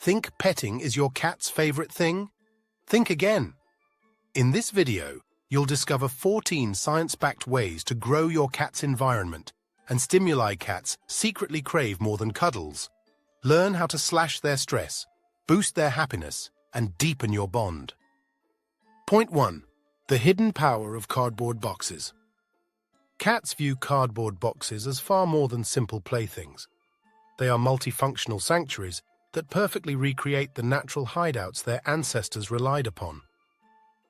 Think petting is your cat's favorite thing? Think again. In this video, you'll discover 14 science-backed ways to grow your cat's environment and stimuli cats secretly crave more than cuddles. Learn how to slash their stress, boost their happiness, and deepen your bond. Point 1. The hidden power of cardboard boxes. Cats view cardboard boxes as far more than simple playthings. They are multifunctional sanctuaries that perfectly recreate the natural hideouts their ancestors relied upon.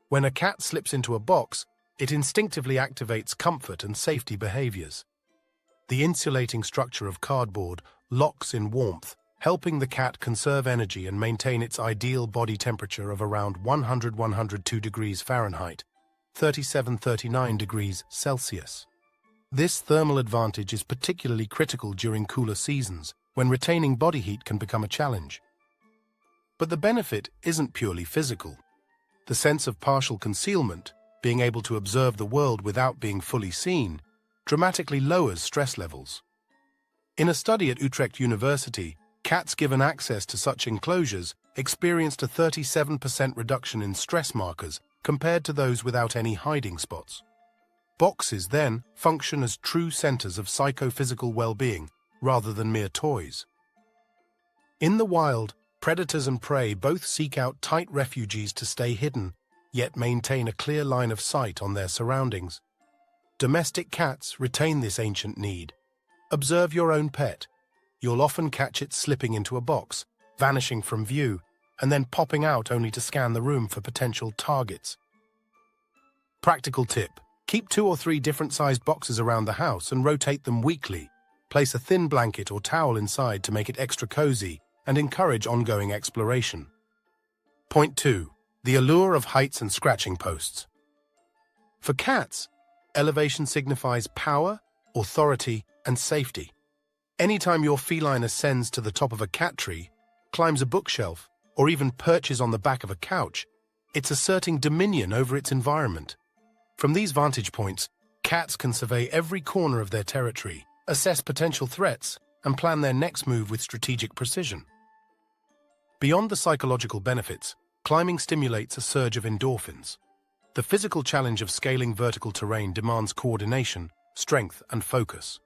When a cat slips into a box, it instinctively activates comfort and safety behaviors. The insulating structure of cardboard locks in warmth, helping the cat conserve energy and maintain its ideal body temperature of around 102 degrees Fahrenheit, 39 degrees Celsius. This thermal advantage is particularly critical during cooler seasons, when retaining body heat can become a challenge. But the benefit isn't purely physical. The sense of partial concealment, being able to observe the world without being fully seen, dramatically lowers stress levels. In a study at Utrecht University, cats given access to such enclosures experienced a 37% reduction in stress markers compared to those without any hiding spots. Boxes then function as true centers of psychophysical well-being rather than mere toys. In the wild, predators and prey both seek out tight refuges to stay hidden, yet maintain a clear line of sight on their surroundings. Domestic cats retain this ancient need. Observe your own pet. You'll often catch it slipping into a box, vanishing from view, and then popping out only to scan the room for potential targets. Practical tip: keep 2 or 3 different-sized boxes around the house and rotate them weekly. Place a thin blanket or towel inside to make it extra cozy and encourage ongoing exploration. Point 2. The allure of heights and scratching posts. For cats, elevation signifies power, authority, and safety. Anytime your feline ascends to the top of a cat tree, climbs a bookshelf, or even perches on the back of a couch, it's asserting dominion over its environment. From these vantage points, cats can survey every corner of their territory, assess potential threats, and plan their next move with strategic precision. Beyond the psychological benefits, climbing stimulates a surge of endorphins. The physical challenge of scaling vertical terrain demands coordination, strength, and focus.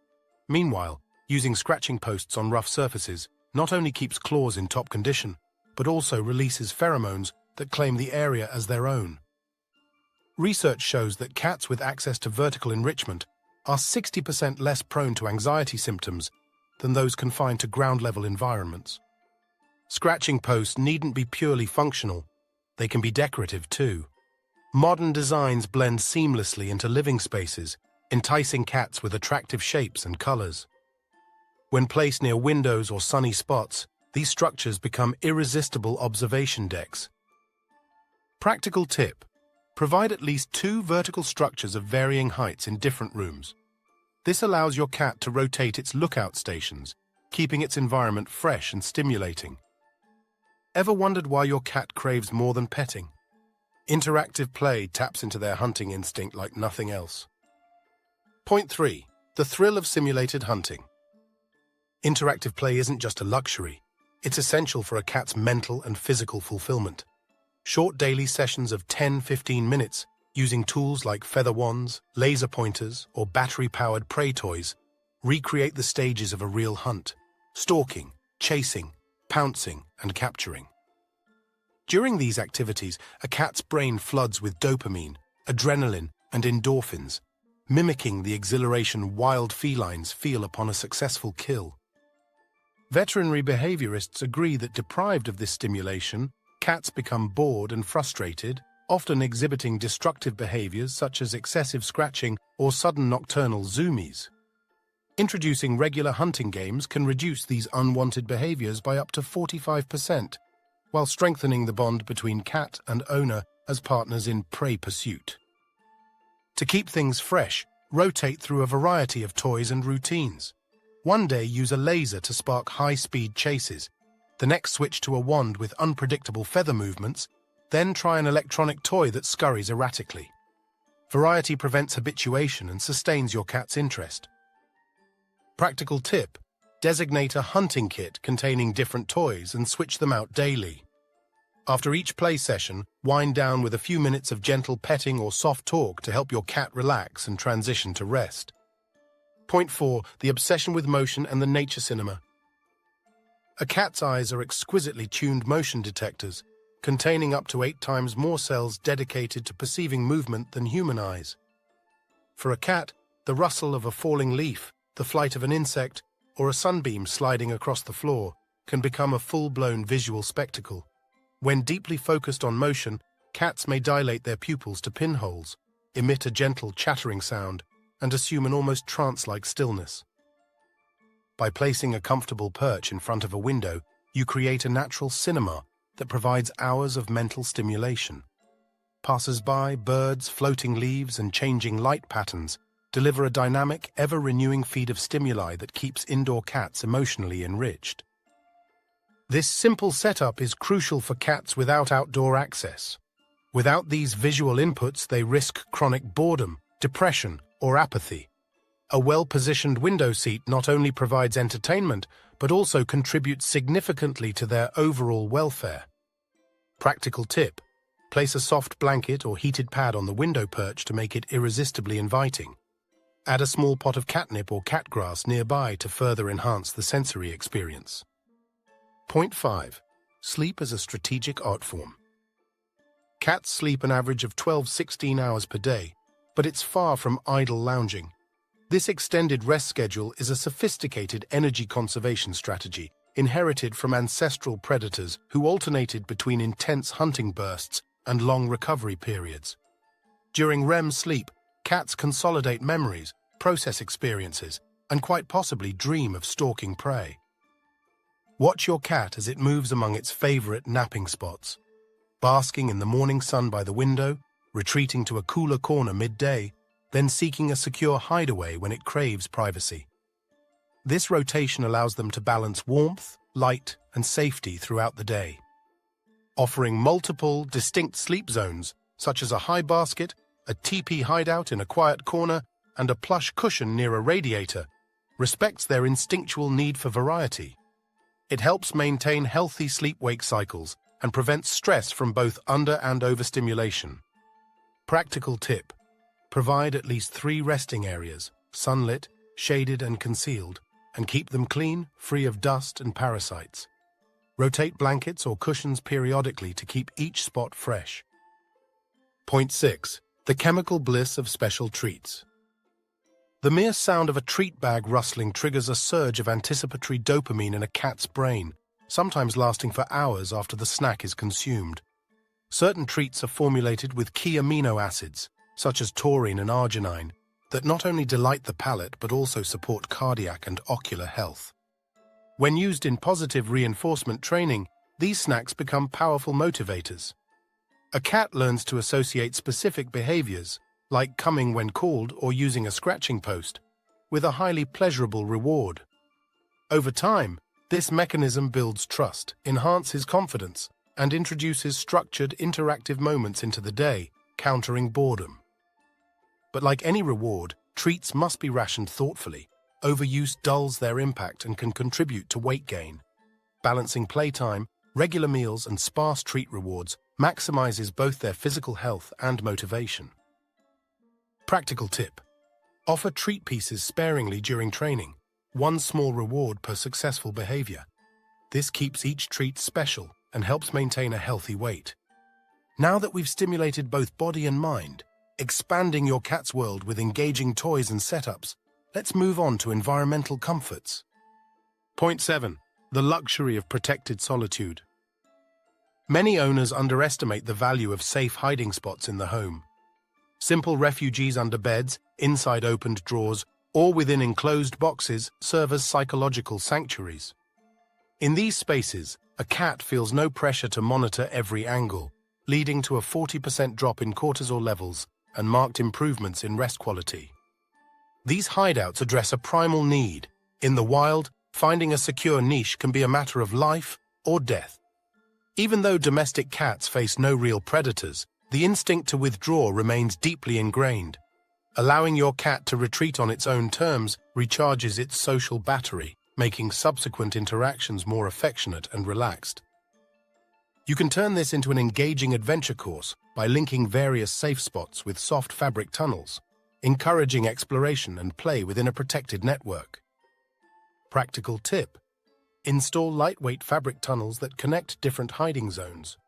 Meanwhile, using scratching posts on rough surfaces not only keeps claws in top condition, but also releases pheromones that claim the area as their own. Research shows that cats with access to vertical enrichment are 60% less prone to anxiety symptoms than those confined to ground-level environments. Scratching posts needn't be purely functional, they can be decorative too. Modern designs blend seamlessly into living spaces, enticing cats with attractive shapes and colors. When placed near windows or sunny spots, these structures become irresistible observation decks. Practical tip: provide at least 2 vertical structures of varying heights in different rooms. This allows your cat to rotate its lookout stations, keeping its environment fresh and stimulating. Ever wondered why your cat craves more than petting? Interactive play taps into their hunting instinct like nothing else. Point 3. The thrill of simulated hunting. Interactive play isn't just a luxury, it's essential for a cat's mental and physical fulfillment. Short daily sessions of 10-15 minutes, using tools like feather wands, laser pointers, or battery-powered prey toys, recreate the stages of a real hunt: stalking, chasing, pouncing, and capturing. During these activities, a cat's brain floods with dopamine, adrenaline, and endorphins, mimicking the exhilaration wild felines feel upon a successful kill. Veterinary behaviorists agree that deprived of this stimulation, cats become bored and frustrated, often exhibiting destructive behaviors such as excessive scratching or sudden nocturnal zoomies. Introducing regular hunting games can reduce these unwanted behaviors by up to 45%, while strengthening the bond between cat and owner as partners in prey pursuit. To keep things fresh, rotate through a variety of toys and routines. One day use a laser to spark high-speed chases, the next switch to a wand with unpredictable feather movements, then try an electronic toy that scurries erratically. Variety prevents habituation and sustains your cat's interest. Practical tip: Designate a hunting kit containing different toys and switch them out daily. After each play session, wind down with a few minutes of gentle petting or soft talk to help your cat relax and transition to rest. Point 4. The obsession with motion and the nature cinema. A cat's eyes are exquisitely tuned motion detectors, containing up to 8 times more cells dedicated to perceiving movement than human eyes. For a cat, the rustle of a falling leaf, the flight of an insect, or a sunbeam sliding across the floor can become a full-blown visual spectacle. When deeply focused on motion, cats may dilate their pupils to pinholes, emit a gentle chattering sound, and assume an almost trance-like stillness. By placing a comfortable perch in front of a window, you create a natural cinema that provides hours of mental stimulation. Passers-by, birds, floating leaves, and changing light patterns deliver a dynamic, ever-renewing feed of stimuli that keeps indoor cats emotionally enriched. This simple setup is crucial for cats without outdoor access. Without these visual inputs, they risk chronic boredom, depression, or apathy. A well-positioned window seat not only provides entertainment, but also contributes significantly to their overall welfare. Practical tip: place a soft blanket or heated pad on the window perch to make it irresistibly inviting. Add a small pot of catnip or cat grass nearby to further enhance the sensory experience. Point 5. Sleep as a strategic art form. Cats sleep an average of 12-16 hours per day, but it's far from idle lounging. This extended rest schedule is a sophisticated energy conservation strategy inherited from ancestral predators who alternated between intense hunting bursts and long recovery periods. During REM sleep, cats consolidate memories, process experiences, and quite possibly dream of stalking prey. Watch your cat as it moves among its favorite napping spots, basking in the morning sun by the window, retreating to a cooler corner midday, then seeking a secure hideaway when it craves privacy. This rotation allows them to balance warmth, light, and safety throughout the day. Offering multiple, distinct sleep zones, such as a high basket, a teepee hideout in a quiet corner, and a plush cushion near a radiator, respects their instinctual need for variety. It helps maintain healthy sleep-wake cycles and prevents stress from both under- and overstimulation. Practical tip: provide at least 3 resting areas, sunlit, shaded, and concealed, and keep them clean, free of dust and parasites. Rotate blankets or cushions periodically to keep each spot fresh. Point 6. The chemical bliss of special treats. The mere sound of a treat bag rustling triggers a surge of anticipatory dopamine in a cat's brain, sometimes lasting for hours after the snack is consumed. Certain treats are formulated with key amino acids, such as taurine and arginine, that not only delight the palate but also support cardiac and ocular health. When used in positive reinforcement training, these snacks become powerful motivators. A cat learns to associate specific behaviors, like coming when called or using a scratching post, with a highly pleasurable reward. Over time, this mechanism builds trust, enhances confidence, and introduces structured, interactive moments into the day, countering boredom. But like any reward, treats must be rationed thoughtfully. Overuse dulls their impact and can contribute to weight gain. Balancing playtime, regular meals, and sparse treat rewards maximizes both their physical health and motivation. Practical tip: offer treat pieces sparingly during training, 1 small reward per successful behavior. This keeps each treat special and helps maintain a healthy weight. Now that we've stimulated both body and mind, expanding your cat's world with engaging toys and setups, let's move on to environmental comforts. Point 7. The luxury of protected solitude. Many owners underestimate the value of safe hiding spots in the home. Simple refuges under beds, inside opened drawers, or within enclosed boxes serve as psychological sanctuaries. In these spaces, a cat feels no pressure to monitor every angle, leading to a 40% drop in cortisol levels and marked improvements in rest quality. These hideouts address a primal need. In the wild, finding a secure niche can be a matter of life or death. Even though domestic cats face no real predators, the instinct to withdraw remains deeply ingrained. Allowing your cat to retreat on its own terms recharges its social battery, making subsequent interactions more affectionate and relaxed. You can turn this into an engaging adventure course by linking various safe spots with soft fabric tunnels, encouraging exploration and play within a protected network. Practical tip: install lightweight fabric tunnels that connect different hiding zones.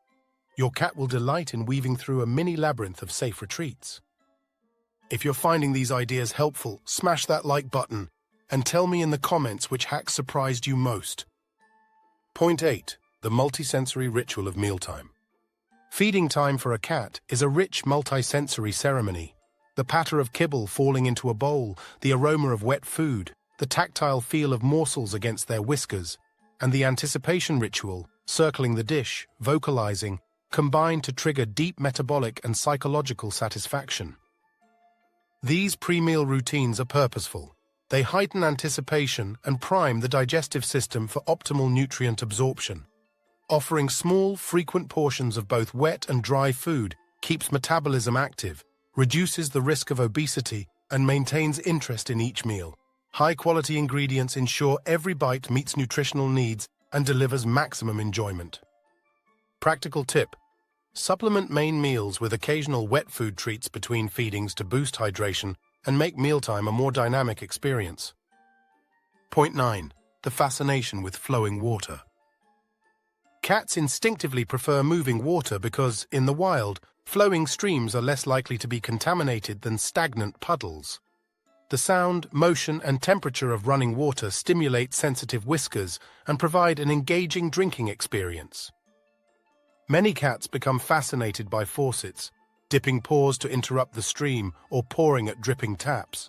Your cat will delight in weaving through a mini labyrinth of safe retreats. If you're finding these ideas helpful, smash that like button and tell me in the comments which hack surprised you most. Point 8. The multisensory ritual of mealtime. Feeding time for a cat is a rich multisensory ceremony. The patter of kibble falling into a bowl, the aroma of wet food, the tactile feel of morsels against their whiskers, and the anticipation ritual, circling the dish, vocalizing, combine to trigger deep metabolic and psychological satisfaction. These pre-meal routines are purposeful. They heighten anticipation and prime the digestive system for optimal nutrient absorption. Offering small, frequent portions of both wet and dry food keeps metabolism active, reduces the risk of obesity, and maintains interest in each meal. High-quality ingredients ensure every bite meets nutritional needs and delivers maximum enjoyment. Practical tip: supplement main meals with occasional wet food treats between feedings to boost hydration and make mealtime a more dynamic experience. Point 9. The fascination with flowing water. Cats instinctively prefer moving water because, in the wild, flowing streams are less likely to be contaminated than stagnant puddles. The sound, motion, and temperature of running water stimulate sensitive whiskers and provide an engaging drinking experience. Many cats become fascinated by faucets, dipping paws to interrupt the stream or pouring at dripping taps.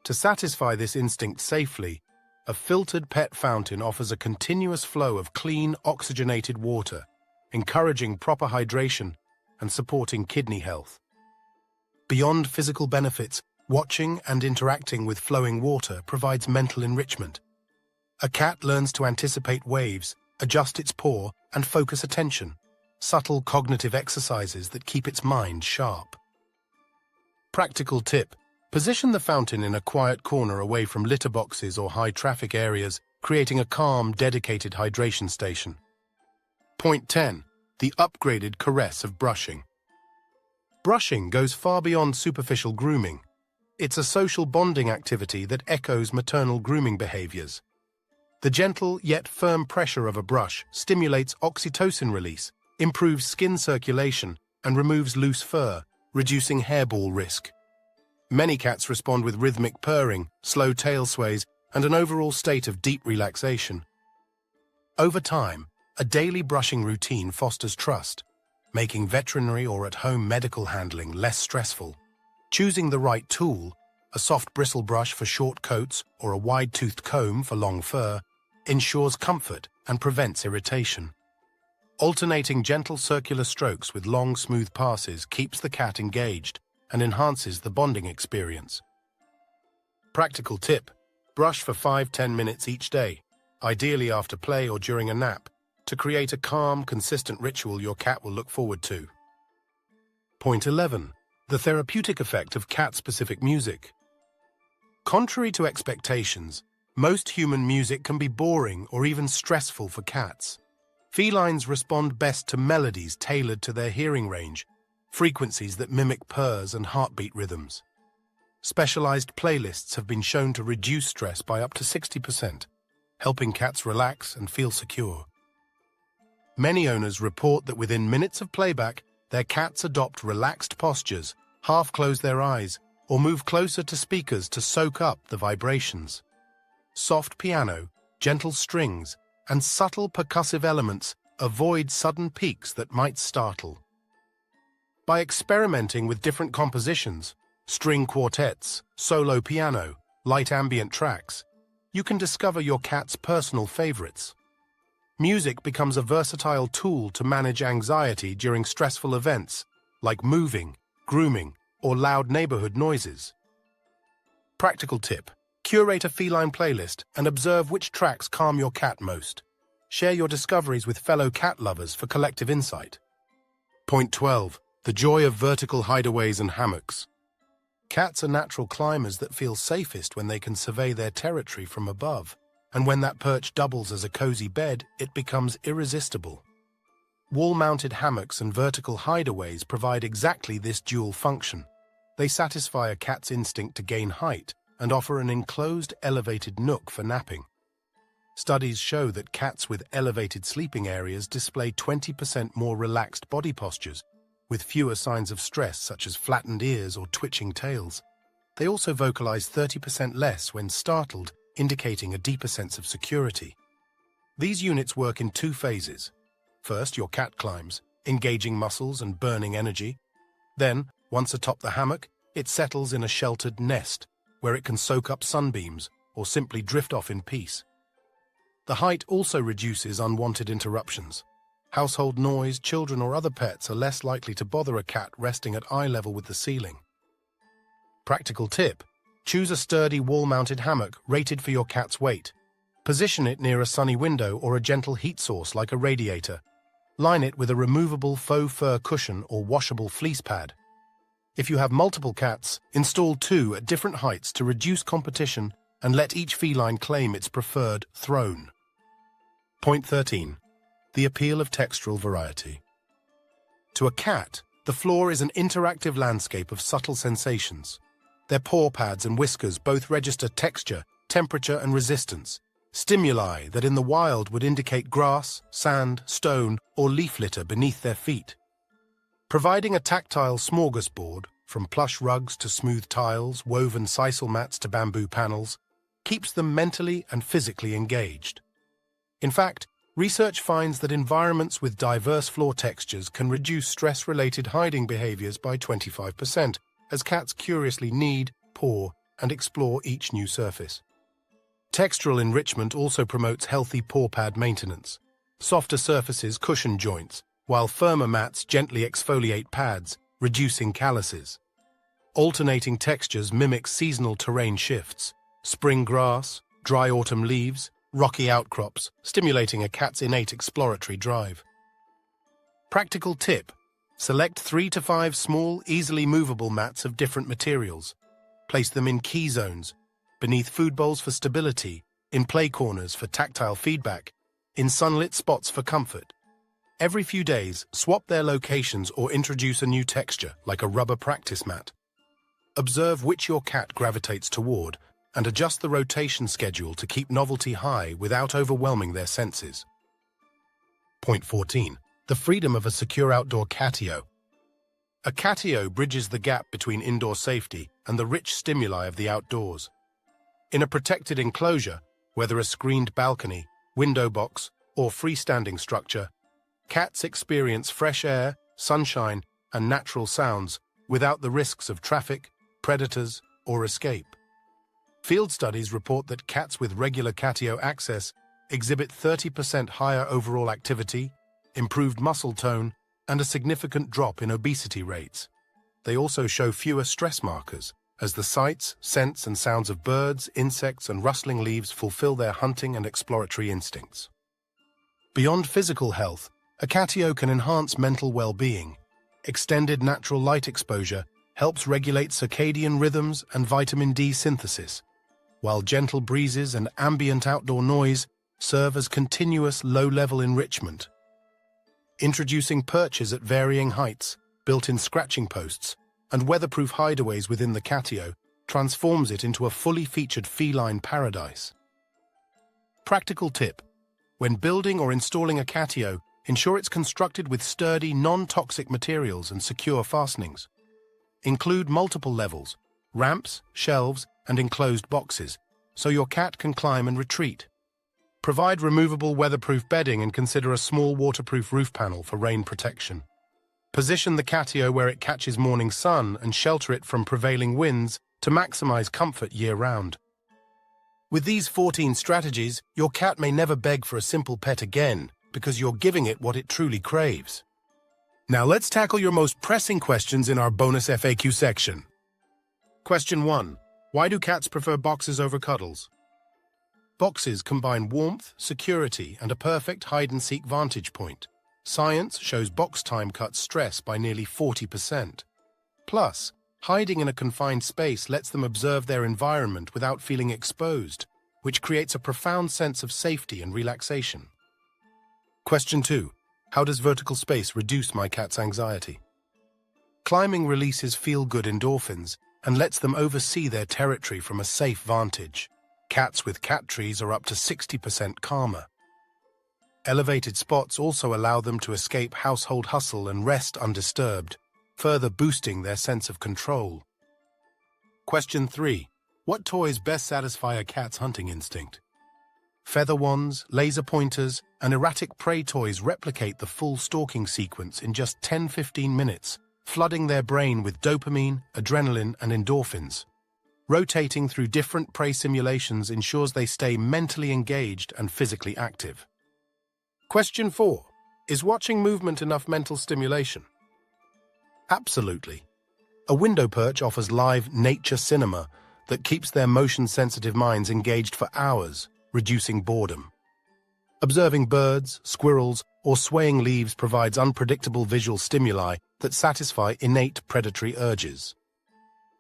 To satisfy this instinct safely, a filtered pet fountain offers a continuous flow of clean, oxygenated water, encouraging proper hydration and supporting kidney health. Beyond physical benefits, watching and interacting with flowing water provides mental enrichment. A cat learns to anticipate waves, adjust its paw, and focus attention. Subtle cognitive exercises that keep its mind sharp. Practical tip: position the fountain in a quiet corner away from litter boxes or high-traffic areas, creating a calm, dedicated hydration station. Point 10. The upgraded caress of brushing. Brushing goes far beyond superficial grooming. It's a social bonding activity that echoes maternal grooming behaviors. The gentle yet firm pressure of a brush stimulates oxytocin release, improves skin circulation, and removes loose fur, reducing hairball risk. Many cats respond with rhythmic purring, slow tail sways, and an overall state of deep relaxation. Over time, a daily brushing routine fosters trust, making veterinary or at-home medical handling less stressful. Choosing the right tool, a soft bristle brush for short coats or a wide-toothed comb for long fur, ensures comfort and prevents irritation. Alternating gentle circular strokes with long, smooth passes keeps the cat engaged and enhances the bonding experience. Practical tip: brush for 5–10 minutes each day, ideally after play or during a nap, to create a calm, consistent ritual your cat will look forward to. Point 11. The therapeutic effect of cat-specific music. Contrary to expectations, most human music can be boring or even stressful for cats. Felines respond best to melodies tailored to their hearing range, frequencies that mimic purrs and heartbeat rhythms. Specialized playlists have been shown to reduce stress by up to 60%, helping cats relax and feel secure. Many owners report that within minutes of playback, their cats adopt relaxed postures, half close their eyes, or move closer to speakers to soak up the vibrations. Soft piano, gentle strings, and subtle percussive elements avoid sudden peaks that might startle. By experimenting with different compositions, string quartets, solo piano, light ambient tracks, you can discover your cat's personal favorites. Music becomes a versatile tool to manage anxiety during stressful events, like moving, grooming, or loud neighborhood noises. Practical tip: curate a feline playlist and observe which tracks calm your cat most. Share your discoveries with fellow cat lovers for collective insight. Point 12. The joy of vertical hideaways and hammocks. Cats are natural climbers that feel safest when they can survey their territory from above. and when that perch doubles as a cozy bed, it becomes irresistible. Wall-mounted hammocks and vertical hideaways provide exactly this dual function. They satisfy a cat's instinct to gain height and offer an enclosed, elevated nook for napping. Studies show that cats with elevated sleeping areas display 20% more relaxed body postures, with fewer signs of stress such as flattened ears or twitching tails. They also vocalize 30% less when startled, indicating a deeper sense of security. These units work in two phases. First, your cat climbs, engaging muscles and burning energy. Then, once atop the hammock, it settles in a sheltered nest, where it can soak up sunbeams or simply drift off in peace. The height also reduces unwanted interruptions. Household noise, children or other pets are less likely to bother a cat resting at eye level with the ceiling. Practical tip: choose a sturdy wall-mounted hammock rated for your cat's weight. Position it near a sunny window or a gentle heat source like a radiator. Line it with a removable faux fur cushion or washable fleece pad. If you have multiple cats, install 2 at different heights to reduce competition and let each feline claim its preferred throne. Point 13. The appeal of textural variety. To a cat, the floor is an interactive landscape of subtle sensations. Their paw pads and whiskers both register texture, temperature, and resistance, stimuli that in the wild would indicate grass, sand, stone, or leaf litter beneath their feet. Providing a tactile smorgasbord, from plush rugs to smooth tiles, woven sisal mats to bamboo panels, keeps them mentally and physically engaged. In fact, research finds that environments with diverse floor textures can reduce stress-related hiding behaviors by 25%, as cats curiously knead, paw, and explore each new surface. Textural enrichment also promotes healthy paw pad maintenance. Softer surfaces cushion joints, while firmer mats gently exfoliate pads, reducing calluses. Alternating textures mimic seasonal terrain shifts: spring grass, dry autumn leaves, rocky outcrops, stimulating a cat's innate exploratory drive. Practical tip: select 3 to 5 small, easily movable mats of different materials. Place them in key zones, beneath food bowls for stability, in play corners for tactile feedback, in sunlit spots for comfort. Every few days, swap their locations or introduce a new texture, like a rubber practice mat. Observe which your cat gravitates toward and adjust the rotation schedule to keep novelty high without overwhelming their senses. Point 14. The freedom of a secure outdoor catio. A catio bridges the gap between indoor safety and the rich stimuli of the outdoors. In a protected enclosure, whether a screened balcony, window box, or freestanding structure, cats experience fresh air, sunshine, and natural sounds without the risks of traffic, predators, or escape. Field studies report that cats with regular catio access exhibit 30% higher overall activity, improved muscle tone, and a significant drop in obesity rates. They also show fewer stress markers, as the sights, scents, and sounds of birds, insects, and rustling leaves fulfill their hunting and exploratory instincts. Beyond physical health, a catio can enhance mental well-being. Extended natural light exposure helps regulate circadian rhythms and vitamin D synthesis, while gentle breezes and ambient outdoor noise serve as continuous low-level enrichment. Introducing perches at varying heights, built-in scratching posts, and weatherproof hideaways within the catio transforms it into a fully featured feline paradise. Practical tip: when building or installing a catio, ensure it's constructed with sturdy, non-toxic materials and secure fastenings. Include multiple levels, ramps, shelves, and enclosed boxes, so your cat can climb and retreat. Provide removable weatherproof bedding and consider a small waterproof roof panel for rain protection. Position the catio where it catches morning sun and shelter it from prevailing winds to maximize comfort year-round. With these 14 strategies, your cat may never beg for a simple pet again, because you're giving it what it truly craves. Now let's tackle your most pressing questions in our bonus FAQ section. Question 1. Why do cats prefer boxes over cuddles? Boxes combine warmth, security, and a perfect hide-and-seek vantage point. Science shows box time cuts stress by nearly 40%. Plus, hiding in a confined space lets them observe their environment without feeling exposed. which creates a profound sense of safety and relaxation. Question 2. How does vertical space reduce my cat's anxiety? Climbing releases feel-good endorphins and lets them oversee their territory from a safe vantage. Cats with cat trees are up to 60% calmer. Elevated spots also allow them to escape household hustle and rest undisturbed, further boosting their sense of control. Question 3. What toys best satisfy a cat's hunting instinct? Feather wands, laser pointers, and erratic prey toys replicate the full stalking sequence in just 10-15 minutes, flooding their brain with dopamine, adrenaline, and endorphins. Rotating through different prey simulations ensures they stay mentally engaged and physically active. Question 4. Is watching movement enough mental stimulation? Absolutely. A window perch offers live nature cinema that keeps their motion-sensitive minds engaged for hours, reducing boredom. Observing birds, squirrels, or swaying leaves provides unpredictable visual stimuli that satisfy innate predatory urges.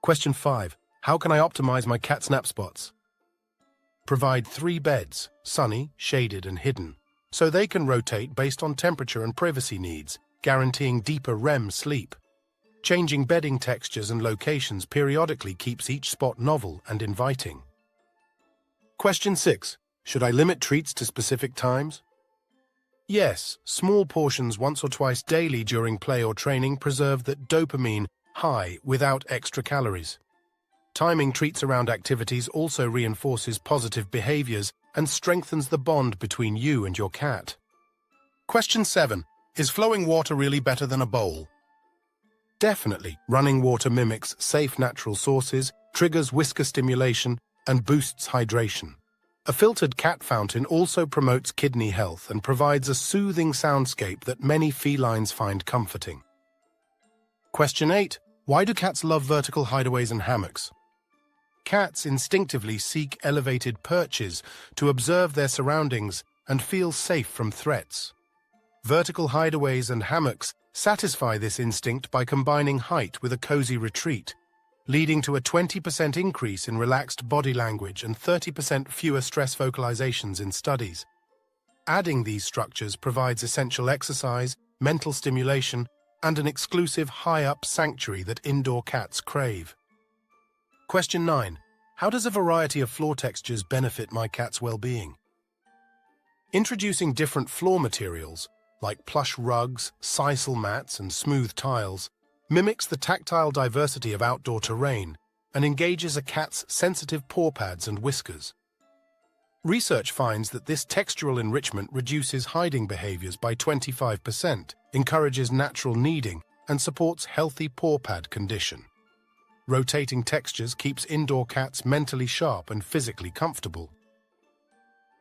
Question 5. How can I optimize my cat's nap spots? Provide 3 beds, sunny, shaded, and hidden, so they can rotate based on temperature and privacy needs, guaranteeing deeper REM sleep. Changing bedding textures and locations periodically keeps each spot novel and inviting. Question 6. Should I limit treats to specific times? Yes, small portions once or twice daily during play or training preserve that dopamine high without extra calories. Timing treats around activities also reinforces positive behaviors and strengthens the bond between you and your cat. Question 7. Is flowing water really better than a bowl? Definitely. Running water mimics safe natural sources, triggers whisker stimulation, and boosts hydration. A filtered cat fountain also promotes kidney health and provides a soothing soundscape that many felines find comforting. Question 8. Why do cats love vertical hideaways and hammocks? Cats instinctively seek elevated perches to observe their surroundings and feel safe from threats. Vertical hideaways and hammocks satisfy this instinct by combining height with a cozy retreat, leading to a 20% increase in relaxed body language and 30% fewer stress vocalizations in studies. Adding these structures provides essential exercise, mental stimulation, and an exclusive high-up sanctuary that indoor cats crave. Question 9. How does a variety of floor textures benefit my cat's well-being? Introducing different floor materials, like plush rugs, sisal mats, and smooth tiles, mimics the tactile diversity of outdoor terrain and engages a cat's sensitive paw pads and whiskers. Research finds that this textural enrichment reduces hiding behaviors by 25%, encourages natural kneading, and supports healthy paw pad condition. Rotating textures keeps indoor cats mentally sharp and physically comfortable.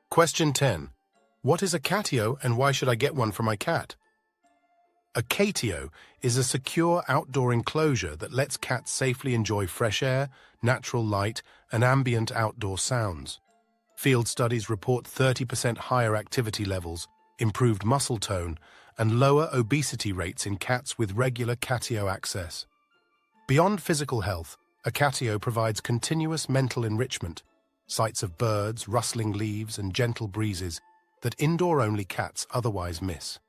Question 10. What is a catio and why should I get one for my cat? A catio is a secure outdoor enclosure that lets cats safely enjoy fresh air, natural light, and ambient outdoor sounds. Field studies report 30% higher activity levels, improved muscle tone, and lower obesity rates in cats with regular catio access. Beyond physical health, a catio provides continuous mental enrichment, sights of birds, rustling leaves, and gentle breezes that indoor-only cats otherwise miss.